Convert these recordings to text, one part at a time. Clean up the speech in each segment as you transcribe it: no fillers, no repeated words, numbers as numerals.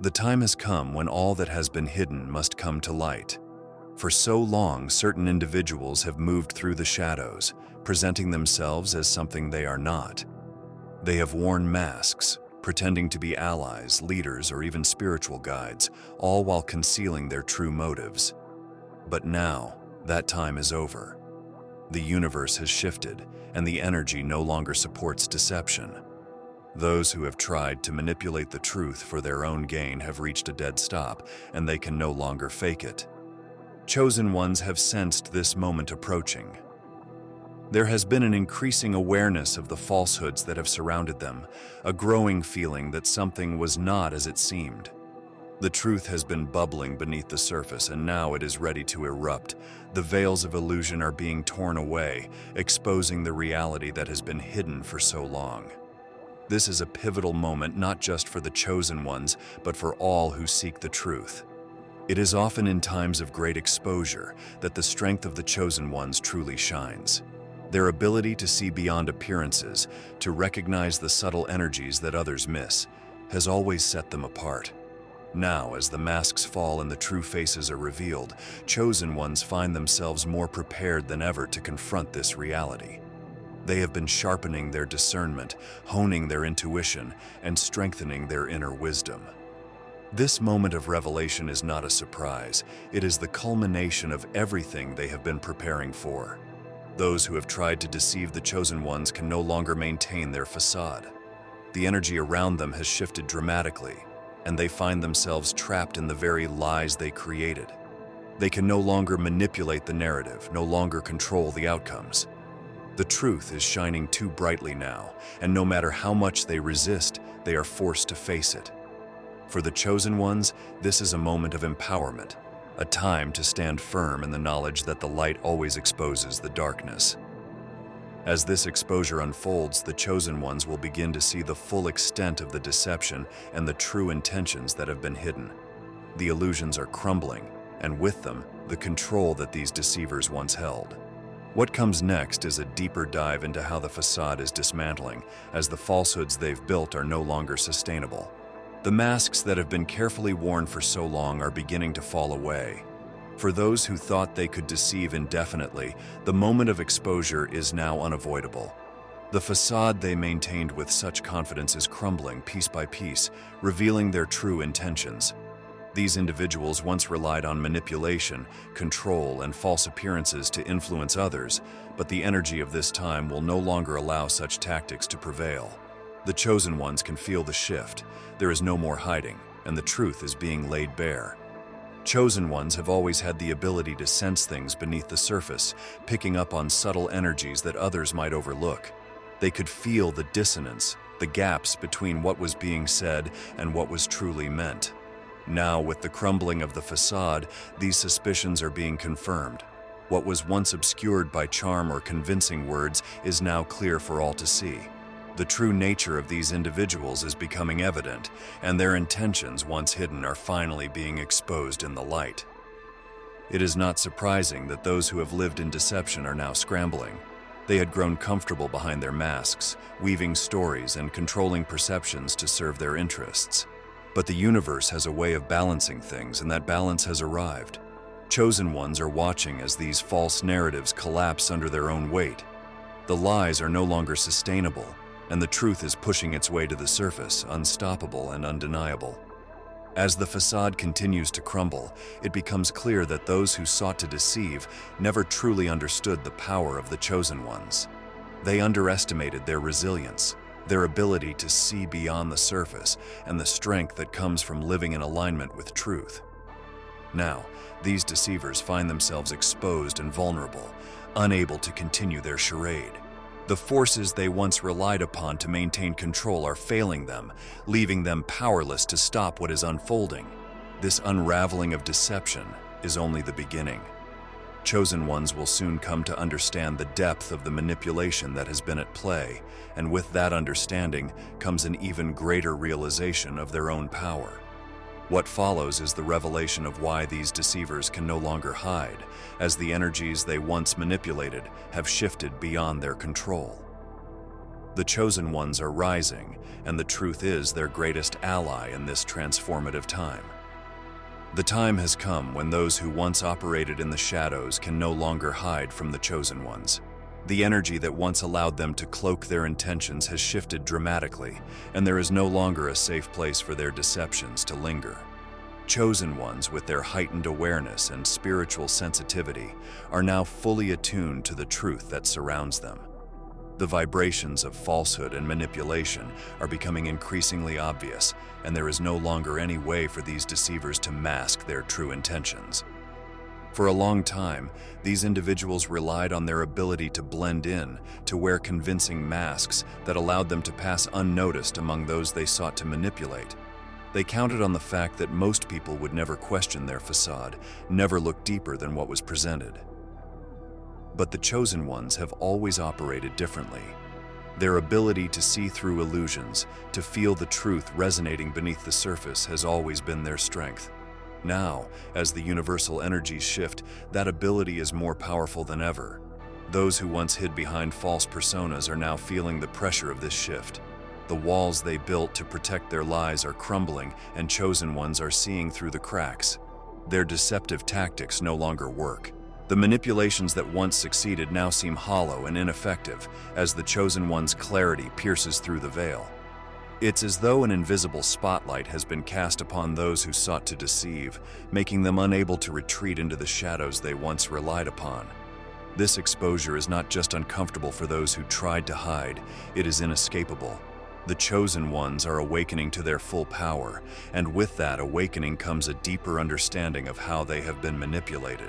The time has come when all that has been hidden must come to light. For so long, certain individuals have moved through the shadows, presenting themselves as something they are not. They have worn masks, pretending to be allies, leaders, or even spiritual guides, all while concealing their true motives. But now, that time is over. The universe has shifted, and the energy no longer supports deception. Those who have tried to manipulate the truth for their own gain have reached a dead stop, and they can no longer fake it. Chosen ones have sensed this moment approaching. There has been an increasing awareness of the falsehoods that have surrounded them, a growing feeling that something was not as it seemed. The truth has been bubbling beneath the surface, and now it is ready to erupt. The veils of illusion are being torn away, exposing the reality that has been hidden for so long. This is a pivotal moment not just for the chosen ones, but for all who seek the truth. It is often in times of great exposure that the strength of the chosen ones truly shines. Their ability to see beyond appearances, to recognize the subtle energies that others miss, has always set them apart. Now, as the masks fall and the true faces are revealed, chosen ones find themselves more prepared than ever to confront this reality. They have been sharpening their discernment, honing their intuition, and strengthening their inner wisdom. This moment of revelation is not a surprise. It is the culmination of everything they have been preparing for. Those who have tried to deceive the chosen ones can no longer maintain their facade. The energy around them has shifted dramatically, and they find themselves trapped in the very lies they created. They can no longer manipulate the narrative, no longer control the outcomes. The truth is shining too brightly now, and no matter how much they resist, they are forced to face it. For the chosen ones, this is a moment of empowerment, a time to stand firm in the knowledge that the light always exposes the darkness. As this exposure unfolds, the chosen ones will begin to see the full extent of the deception and the true intentions that have been hidden. The illusions are crumbling, and with them, the control that these deceivers once held. What comes next is a deeper dive into how the facade is dismantling, as the falsehoods they've built are no longer sustainable. The masks that have been carefully worn for so long are beginning to fall away. For those who thought they could deceive indefinitely, the moment of exposure is now unavoidable. The facade they maintained with such confidence is crumbling piece by piece, revealing their true intentions. These individuals once relied on manipulation, control, and false appearances to influence others, but the energy of this time will no longer allow such tactics to prevail. The chosen ones can feel the shift. There is no more hiding, and the truth is being laid bare. Chosen ones have always had the ability to sense things beneath the surface, picking up on subtle energies that others might overlook. They could feel the dissonance, the gaps between what was being said and what was truly meant. Now, with the crumbling of the facade, these suspicions are being confirmed. What was once obscured by charm or convincing words is now clear for all to see. The true nature of these individuals is becoming evident, and their intentions, once hidden, are finally being exposed in the light. It is not surprising that those who have lived in deception are now scrambling. They had grown comfortable behind their masks, weaving stories and controlling perceptions to serve their interests. But the universe has a way of balancing things, and that balance has arrived. Chosen ones are watching as these false narratives collapse under their own weight. The lies are no longer sustainable, and the truth is pushing its way to the surface, unstoppable and undeniable. As the facade continues to crumble, it becomes clear that those who sought to deceive never truly understood the power of the chosen ones. They underestimated their resilience, their ability to see beyond the surface, and the strength that comes from living in alignment with truth. Now, these deceivers find themselves exposed and vulnerable, unable to continue their charade. The forces they once relied upon to maintain control are failing them, leaving them powerless to stop what is unfolding. This unraveling of deception is only the beginning. Chosen ones will soon come to understand the depth of the manipulation that has been at play, and with that understanding comes an even greater realization of their own power. What follows is the revelation of why these deceivers can no longer hide, as the energies they once manipulated have shifted beyond their control. The chosen ones are rising, and the truth is their greatest ally in this transformative time. The time has come when those who once operated in the shadows can no longer hide from the chosen ones. The energy that once allowed them to cloak their intentions has shifted dramatically, and there is no longer a safe place for their deceptions to linger. Chosen ones, with their heightened awareness and spiritual sensitivity, are now fully attuned to the truth that surrounds them. The vibrations of falsehood and manipulation are becoming increasingly obvious, and there is no longer any way for these deceivers to mask their true intentions. For a long time, these individuals relied on their ability to blend in, to wear convincing masks that allowed them to pass unnoticed among those they sought to manipulate. They counted on the fact that most people would never question their facade, never look deeper than what was presented. But the chosen ones have always operated differently. Their ability to see through illusions, to feel the truth resonating beneath the surface, has always been their strength. Now, as the universal energies shift, that ability is more powerful than ever. Those who once hid behind false personas are now feeling the pressure of this shift. The walls they built to protect their lies are crumbling, and chosen ones are seeing through the cracks. Their deceptive tactics no longer work. The manipulations that once succeeded now seem hollow and ineffective as the chosen one's clarity pierces through the veil. It's as though an invisible spotlight has been cast upon those who sought to deceive, making them unable to retreat into the shadows they once relied upon. This exposure is not just uncomfortable for those who tried to hide, it is inescapable. The chosen ones are awakening to their full power, and with that awakening comes a deeper understanding of how they have been manipulated.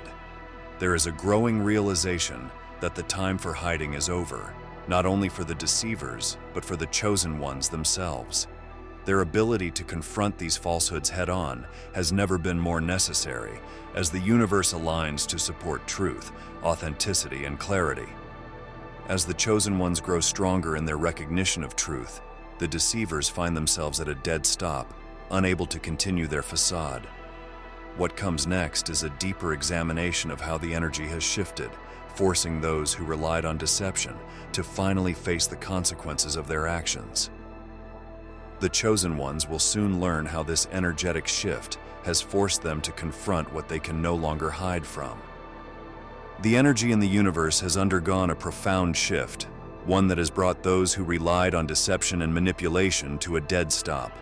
There is a growing realization that the time for hiding is over, not only for the deceivers, but for the chosen ones themselves. Their ability to confront these falsehoods head-on has never been more necessary, as the universe aligns to support truth, authenticity, and clarity. As the chosen ones grow stronger in their recognition of truth, the deceivers find themselves at a dead stop, unable to continue their facade. What comes next is a deeper examination of how the energy has shifted, forcing those who relied on deception to finally face the consequences of their actions. The chosen ones will soon learn how this energetic shift has forced them to confront what they can no longer hide from. The energy in the universe has undergone a profound shift, one that has brought those who relied on deception and manipulation to a dead stop.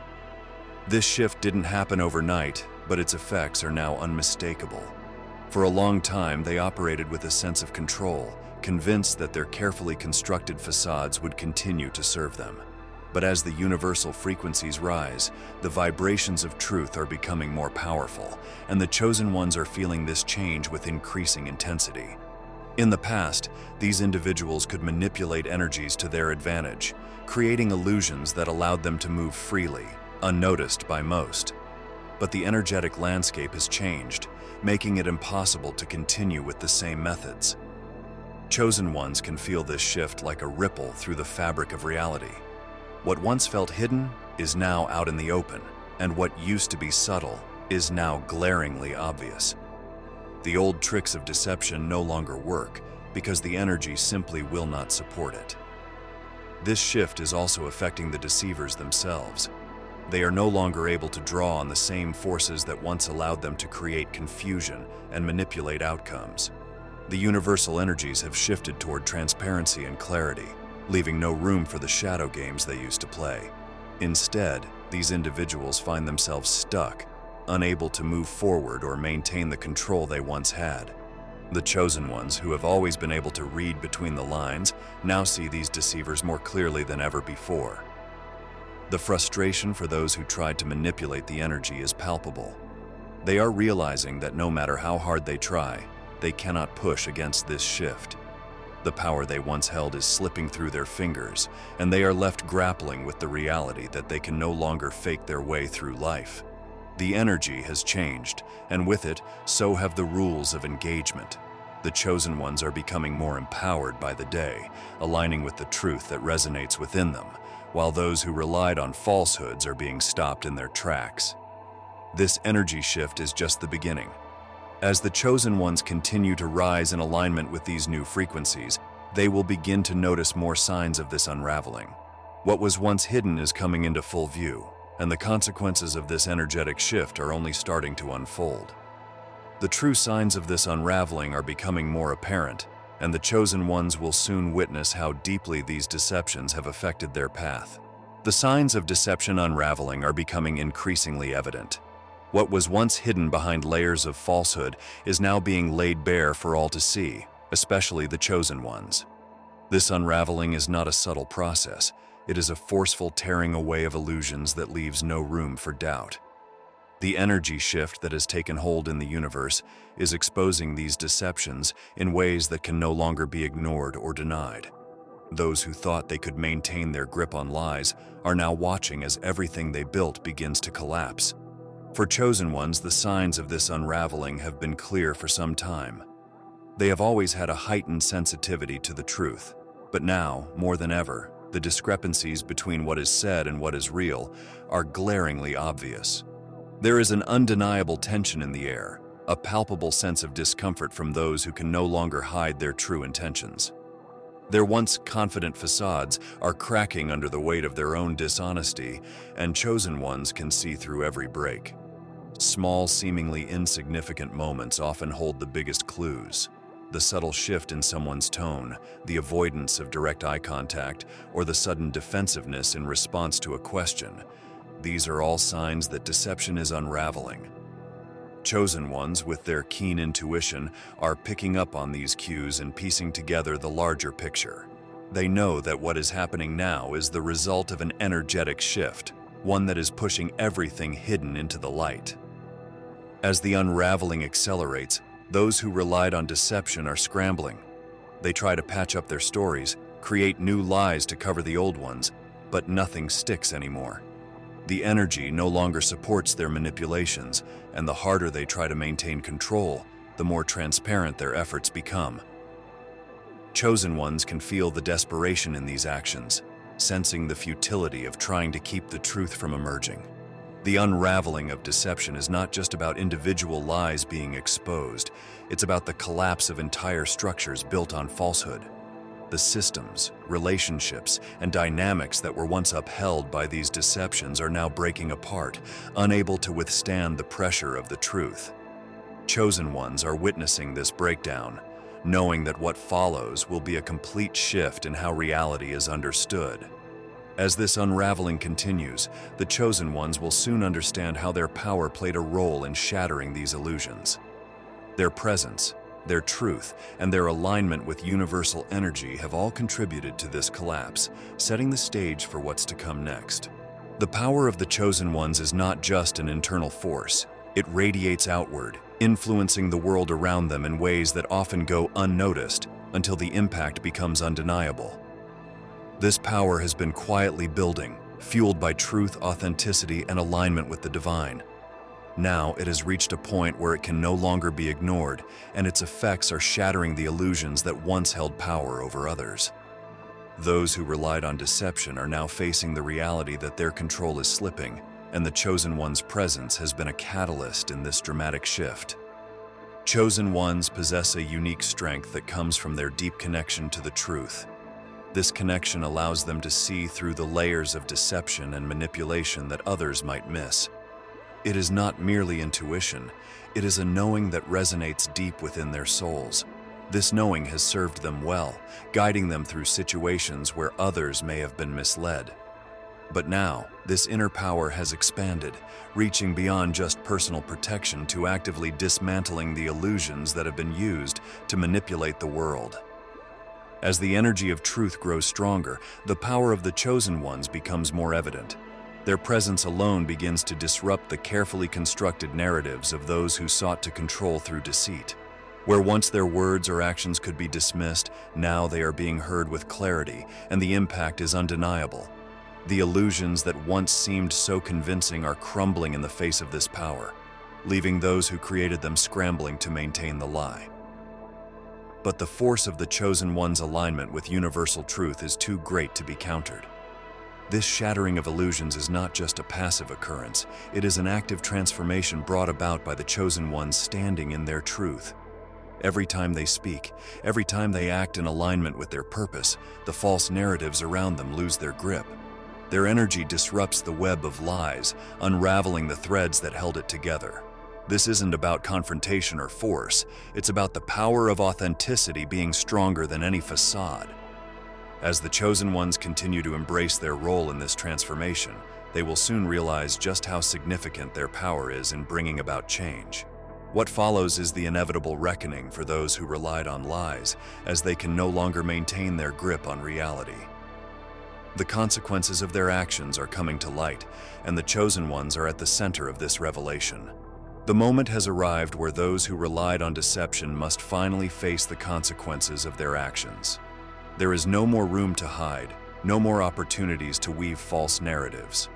This shift didn't happen overnight, but its effects are now unmistakable. For a long time, they operated with a sense of control, convinced that their carefully constructed facades would continue to serve them. But as the universal frequencies rise, the vibrations of truth are becoming more powerful, and the chosen ones are feeling this change with increasing intensity. In the past, these individuals could manipulate energies to their advantage, creating illusions that allowed them to move freely, unnoticed by most. But the energetic landscape has changed, making it impossible to continue with the same methods. Chosen ones can feel this shift like a ripple through the fabric of reality. What once felt hidden is now out in the open, and what used to be subtle is now glaringly obvious. The old tricks of deception no longer work because the energy simply will not support it. This shift is also affecting the deceivers themselves. They are no longer able to draw on the same forces that once allowed them to create confusion and manipulate outcomes. The universal energies have shifted toward transparency and clarity, leaving no room for the shadow games they used to play. Instead, these individuals find themselves stuck, unable to move forward or maintain the control they once had. The chosen ones, who have always been able to read between the lines, now see these deceivers more clearly than ever before. The frustration for those who tried to manipulate the energy is palpable. They are realizing that no matter how hard they try, they cannot push against this shift. The power they once held is slipping through their fingers, and they are left grappling with the reality that they can no longer fake their way through life. The energy has changed, and with it, so have the rules of engagement. The chosen ones are becoming more empowered by the day, aligning with the truth that resonates within them, while those who relied on falsehoods are being stopped in their tracks. This energy shift is just the beginning. As the chosen ones continue to rise in alignment with these new frequencies, they will begin to notice more signs of this unraveling. What was once hidden is coming into full view, and the consequences of this energetic shift are only starting to unfold. The true signs of this unraveling are becoming more apparent, and the chosen ones will soon witness how deeply these deceptions have affected their path. The signs of deception unraveling are becoming increasingly evident. What was once hidden behind layers of falsehood is now being laid bare for all to see, especially the chosen ones. This unraveling is not a subtle process. It is a forceful tearing away of illusions that leaves no room for doubt. The energy shift that has taken hold in the universe is exposing these deceptions in ways that can no longer be ignored or denied. Those who thought they could maintain their grip on lies are now watching as everything they built begins to collapse. For chosen ones, the signs of this unraveling have been clear for some time. They have always had a heightened sensitivity to the truth, but now, more than ever, the discrepancies between what is said and what is real are glaringly obvious. There is an undeniable tension in the air, a palpable sense of discomfort from those who can no longer hide their true intentions. Their once confident facades are cracking under the weight of their own dishonesty, and chosen ones can see through every break. Small, seemingly insignificant moments often hold the biggest clues. The subtle shift in someone's tone, the avoidance of direct eye contact, or the sudden defensiveness in response to a question. These are all signs that deception is unraveling. Chosen ones, with their keen intuition, are picking up on these cues and piecing together the larger picture. They know that what is happening now is the result of an energetic shift, one that is pushing everything hidden into the light. As the unraveling accelerates, those who relied on deception are scrambling. They try to patch up their stories, create new lies to cover the old ones, but nothing sticks anymore. The energy no longer supports their manipulations, and the harder they try to maintain control, the more transparent their efforts become. Chosen ones can feel the desperation in these actions, sensing the futility of trying to keep the truth from emerging. The unraveling of deception is not just about individual lies being exposed, it's about the collapse of entire structures built on falsehood. The systems, relationships, and dynamics that were once upheld by these deceptions are now breaking apart, unable to withstand the pressure of the truth. Chosen ones are witnessing this breakdown, knowing that what follows will be a complete shift in how reality is understood. As this unraveling continues, the chosen ones will soon understand how their power played a role in shattering these illusions. Their presence, their truth, and their alignment with universal energy have all contributed to this collapse, setting the stage for what's to come next. The power of the chosen ones is not just an internal force. It radiates outward, influencing the world around them in ways that often go unnoticed until the impact becomes undeniable. This power has been quietly building, fueled by truth, authenticity, and alignment with the divine. Now it has reached a point where it can no longer be ignored, and its effects are shattering the illusions that once held power over others. Those who relied on deception are now facing the reality that their control is slipping, and the chosen one's presence has been a catalyst in this dramatic shift. Chosen ones possess a unique strength that comes from their deep connection to the truth. This connection allows them to see through the layers of deception and manipulation that others might miss. It is not merely intuition, it is a knowing that resonates deep within their souls. This knowing has served them well, guiding them through situations where others may have been misled. But now, this inner power has expanded, reaching beyond just personal protection to actively dismantling the illusions that have been used to manipulate the world. As the energy of truth grows stronger, the power of the chosen ones becomes more evident. Their presence alone begins to disrupt the carefully constructed narratives of those who sought to control through deceit. Where once their words or actions could be dismissed, now they are being heard with clarity, and the impact is undeniable. The illusions that once seemed so convincing are crumbling in the face of this power, leaving those who created them scrambling to maintain the lie. But the force of the chosen one's alignment with universal truth is too great to be countered. This shattering of illusions is not just a passive occurrence, it is an active transformation brought about by the chosen ones standing in their truth. Every time they speak, every time they act in alignment with their purpose, the false narratives around them lose their grip. Their energy disrupts the web of lies, unraveling the threads that held it together. This isn't about confrontation or force, it's about the power of authenticity being stronger than any facade. As the chosen ones continue to embrace their role in this transformation, they will soon realize just how significant their power is in bringing about change. What follows is the inevitable reckoning for those who relied on lies, as they can no longer maintain their grip on reality. The consequences of their actions are coming to light, and the chosen ones are at the center of this revelation. The moment has arrived where those who relied on deception must finally face the consequences of their actions. There is no more room to hide, no more opportunities to weave false narratives.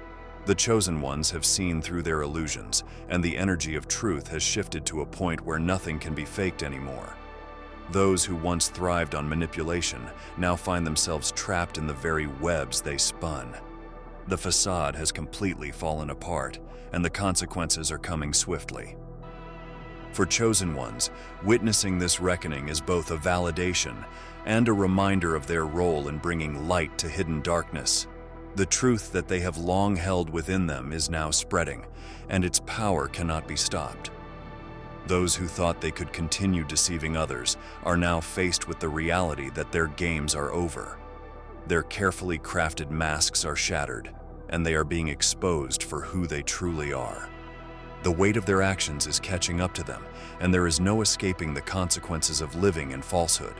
The chosen ones have seen through their illusions, and the energy of truth has shifted to a point where nothing can be faked anymore. Those who once thrived on manipulation now find themselves trapped in the very webs they spun. The facade has completely fallen apart, and the consequences are coming swiftly. For chosen ones, witnessing this reckoning is both a validation and a reminder of their role in bringing light to hidden darkness. The truth that they have long held within them is now spreading, and its power cannot be stopped. Those who thought they could continue deceiving others are now faced with the reality that their games are over. Their carefully crafted masks are shattered, and they are being exposed for who they truly are. The weight of their actions is catching up to them, and there is no escaping the consequences of living in falsehood.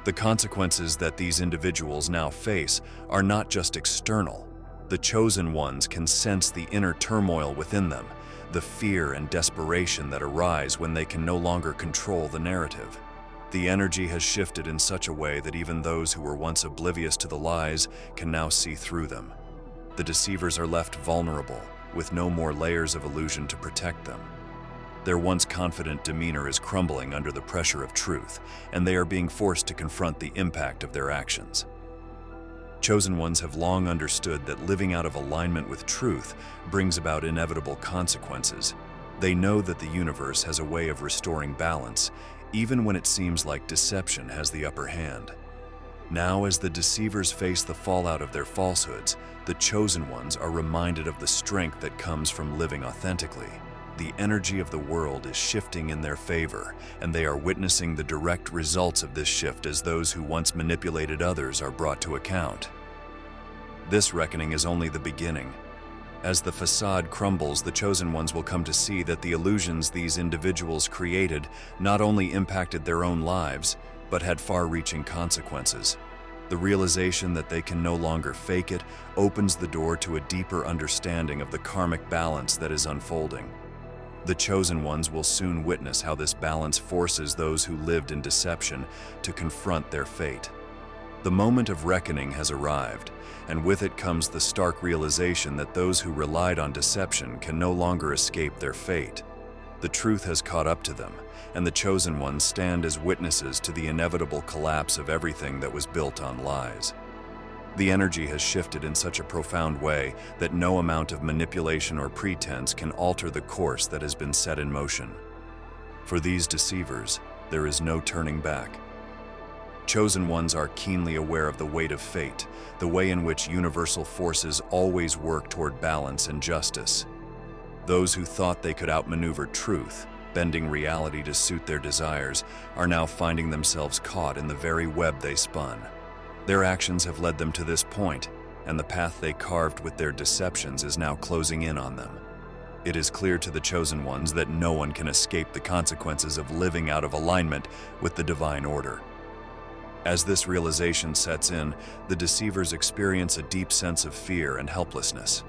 The consequences that these individuals now face are not just external. The chosen ones can sense the inner turmoil within them, the fear and desperation that arise when they can no longer control the narrative. The energy has shifted in such a way that even those who were once oblivious to the lies can now see through them. The deceivers are left vulnerable, with no more layers of illusion to protect them. Their once confident demeanor is crumbling under the pressure of truth, and they are being forced to confront the impact of their actions. Chosen ones have long understood that living out of alignment with truth brings about inevitable consequences. They know that the universe has a way of restoring balance, even when it seems like deception has the upper hand. Now, as the deceivers face the fallout of their falsehoods, the chosen ones are reminded of the strength that comes from living authentically. The energy of the world is shifting in their favor, and they are witnessing the direct results of this shift as those who once manipulated others are brought to account. This reckoning is only the beginning. As the facade crumbles, the chosen ones will come to see that the illusions these individuals created not only impacted their own lives, but had far-reaching consequences. The realization that they can no longer fake it opens the door to a deeper understanding of the karmic balance that is unfolding. The chosen ones will soon witness how this balance forces those who lived in deception to confront their fate. The moment of reckoning has arrived, and with it comes the stark realization that those who relied on deception can no longer escape their fate. The truth has caught up to them, and the chosen ones stand as witnesses to the inevitable collapse of everything that was built on lies. The energy has shifted in such a profound way that no amount of manipulation or pretense can alter the course that has been set in motion. For these deceivers, there is no turning back. Chosen ones are keenly aware of the weight of fate, the way in which universal forces always work toward balance and justice. Those who thought they could outmaneuver truth, bending reality to suit their desires, are now finding themselves caught in the very web they spun. Their actions have led them to this point, and the path they carved with their deceptions is now closing in on them. It is clear to the chosen ones that no one can escape the consequences of living out of alignment with the divine order. As this realization sets in, the deceivers experience a deep sense of fear and helplessness.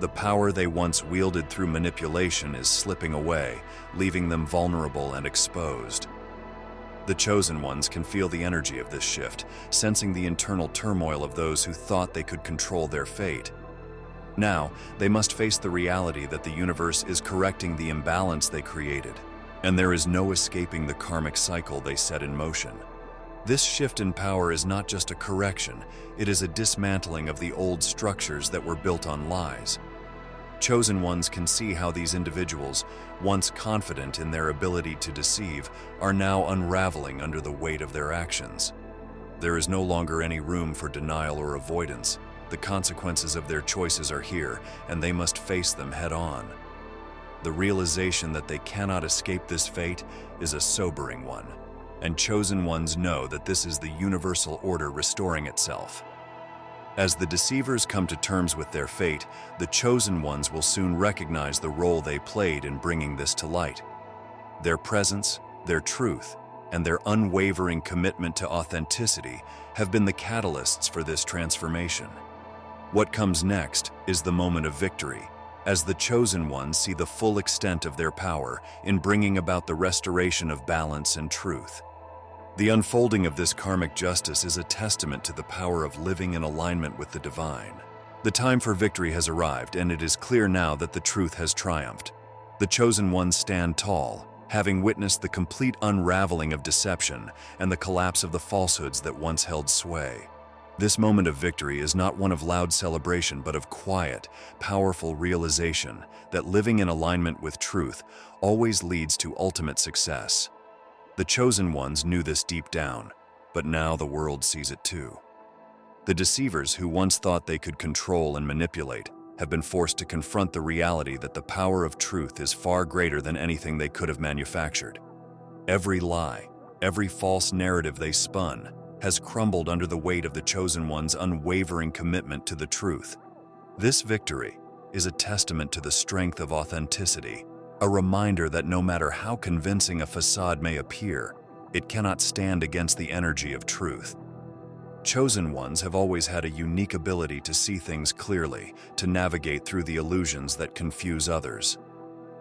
The power they once wielded through manipulation is slipping away, leaving them vulnerable and exposed. The chosen ones can feel the energy of this shift, sensing the internal turmoil of those who thought they could control their fate. Now, they must face the reality that the universe is correcting the imbalance they created, and there is no escaping the karmic cycle they set in motion. This shift in power is not just a correction, it is a dismantling of the old structures that were built on lies. Chosen ones can see how these individuals, once confident in their ability to deceive, are now unraveling under the weight of their actions. There is no longer any room for denial or avoidance. The consequences of their choices are here, and they must face them head-on. The realization that they cannot escape this fate is a sobering one, and chosen ones know that this is the universal order restoring itself. As the deceivers come to terms with their fate, the chosen ones will soon recognize the role they played in bringing this to light. Their presence, their truth, and their unwavering commitment to authenticity have been the catalysts for this transformation. What comes next is the moment of victory, as the chosen ones see the full extent of their power in bringing about the restoration of balance and truth. The unfolding of this karmic justice is a testament to the power of living in alignment with the divine. The time for victory has arrived, and it is clear now that the truth has triumphed. The chosen ones stand tall, having witnessed the complete unraveling of deception and the collapse of the falsehoods that once held sway. This moment of victory is not one of loud celebration, but of quiet, powerful realization that living in alignment with truth always leads to ultimate success. The chosen ones knew this deep down, but now the world sees it too. The deceivers who once thought they could control and manipulate have been forced to confront the reality that the power of truth is far greater than anything they could have manufactured. Every lie, every false narrative they spun, has crumbled under the weight of the chosen one's unwavering commitment to the truth. This victory is a testament to the strength of authenticity, a reminder that no matter how convincing a facade may appear, it cannot stand against the energy of truth. Chosen ones have always had a unique ability to see things clearly, to navigate through the illusions that confuse others.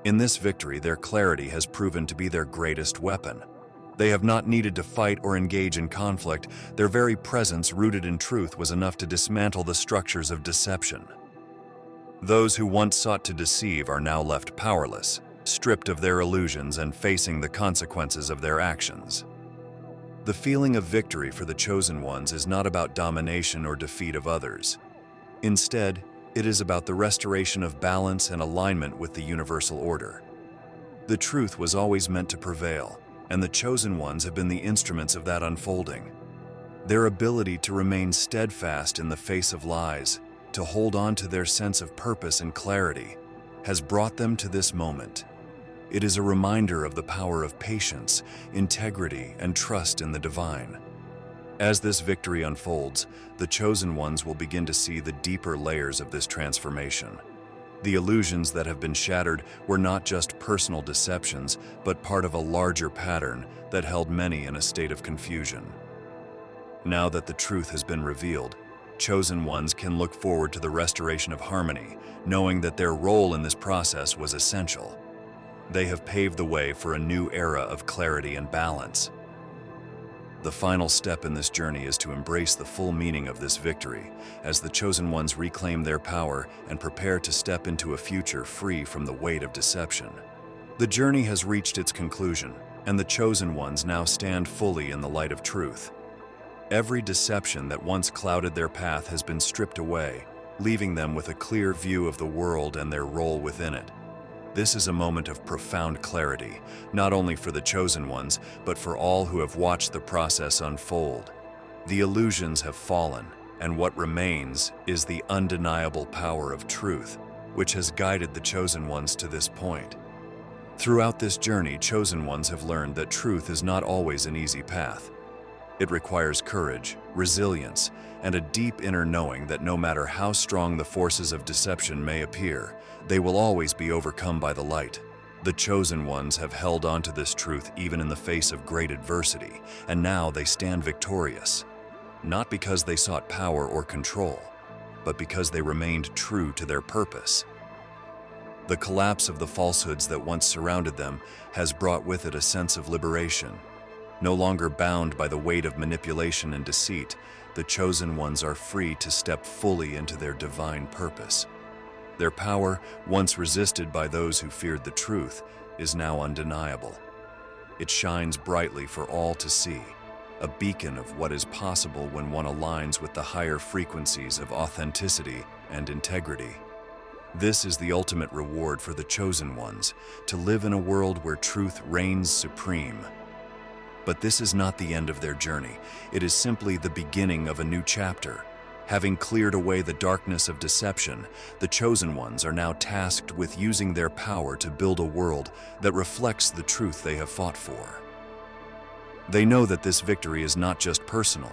In this victory, their clarity has proven to be their greatest weapon. They have not needed to fight or engage in conflict. Their very presence, rooted in truth, was enough to dismantle the structures of deception. Those who once sought to deceive are now left powerless, stripped of their illusions and facing the consequences of their actions. The feeling of victory for the chosen ones is not about domination or defeat of others. Instead, it is about the restoration of balance and alignment with the universal order. The truth was always meant to prevail, and the chosen ones have been the instruments of that unfolding. Their ability to remain steadfast in the face of lies, to hold on to their sense of purpose and clarity, has brought them to this moment. It is a reminder of the power of patience, integrity, and trust in the divine. As this victory unfolds, the chosen ones will begin to see the deeper layers of this transformation. The illusions that have been shattered were not just personal deceptions, but part of a larger pattern that held many in a state of confusion. Now that the truth has been revealed, chosen ones can look forward to the restoration of harmony, knowing that their role in this process was essential. They have paved the way for a new era of clarity and balance. The final step in this journey is to embrace the full meaning of this victory, as the chosen ones reclaim their power and prepare to step into a future free from the weight of deception. The journey has reached its conclusion, and the chosen ones now stand fully in the light of truth. Every deception that once clouded their path has been stripped away, leaving them with a clear view of the world and their role within it. This is a moment of profound clarity, not only for the chosen ones, but for all who have watched the process unfold. The illusions have fallen, and what remains is the undeniable power of truth, which has guided the chosen ones to this point. Throughout this journey, chosen ones have learned that truth is not always an easy path. It requires courage, resilience, and a deep inner knowing that no matter how strong the forces of deception may appear, they will always be overcome by the light. The chosen ones have held on to this truth even in the face of great adversity, and now they stand victorious. Not because they sought power or control, but because they remained true to their purpose. The collapse of the falsehoods that once surrounded them has brought with it a sense of liberation. No longer bound by the weight of manipulation and deceit, the chosen ones are free to step fully into their divine purpose. Their power, once resisted by those who feared the truth, is now undeniable. It shines brightly for all to see, a beacon of what is possible when one aligns with the higher frequencies of authenticity and integrity. This is the ultimate reward for the chosen ones, to live in a world where truth reigns supreme. But this is not the end of their journey. It is simply the beginning of a new chapter. Having cleared away the darkness of deception, the chosen ones are now tasked with using their power to build a world that reflects the truth they have fought for. They know that this victory is not just personal.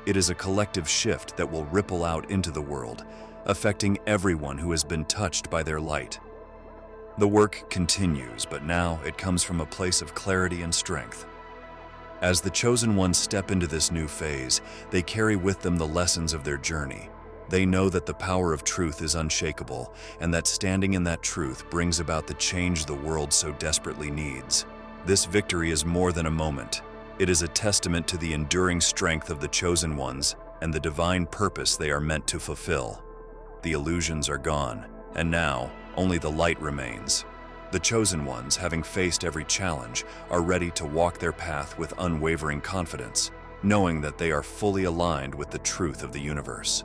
It is a collective shift that will ripple out into the world, affecting everyone who has been touched by their light. The work continues, but now it comes from a place of clarity and strength. As the chosen ones step into this new phase, they carry with them the lessons of their journey. They know that the power of truth is unshakable, and that standing in that truth brings about the change the world so desperately needs. This victory is more than a moment. It is a testament to the enduring strength of the chosen ones and the divine purpose they are meant to fulfill. The illusions are gone, and now only the light remains. The chosen ones, having faced every challenge, are ready to walk their path with unwavering confidence, knowing that they are fully aligned with the truth of the universe.